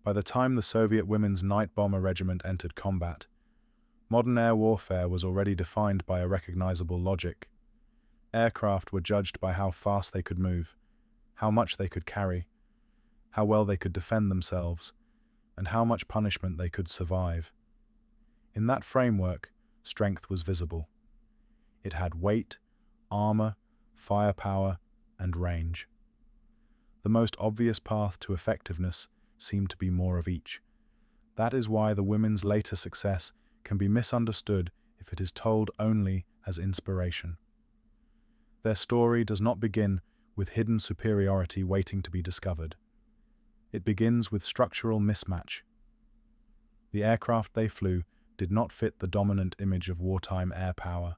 By the time the Soviet Women's Night Bomber Regiment entered combat, modern air warfare was already defined by a recognizable logic. Aircraft were judged by how fast they could move, how much they could carry, how well they could defend themselves, and how much punishment they could survive. In that framework, strength was visible. It had weight, armor, firepower, and range. The most obvious path to effectiveness seemed to be more of each. That is why the women's later success can be misunderstood if it is told only as inspiration. Their story does not begin with hidden superiority waiting to be discovered. It begins with structural mismatch. The aircraft they flew did not fit the dominant image of wartime air power.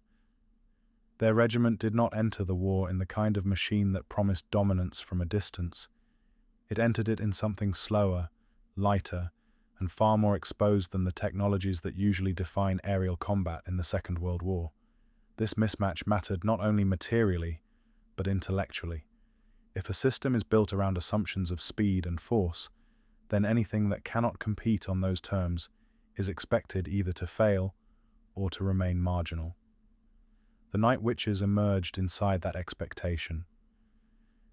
Their regiment did not enter the war in the kind of machine that promised dominance from a distance. It entered it in something slower, lighter, and far more exposed than the technologies that usually define aerial combat in the Second World War. This mismatch mattered not only materially, but intellectually. If a system is built around assumptions of speed and force, then anything that cannot compete on those terms is expected either to fail or to remain marginal. The Night Witches emerged inside that expectation.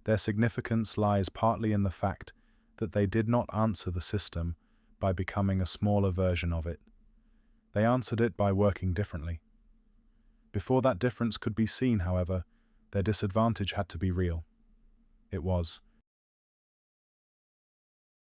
Their significance lies partly in the fact that they did not answer the system by becoming a smaller version of it. They answered it by working differently. Before that difference could be seen, however, their disadvantage had to be real. It was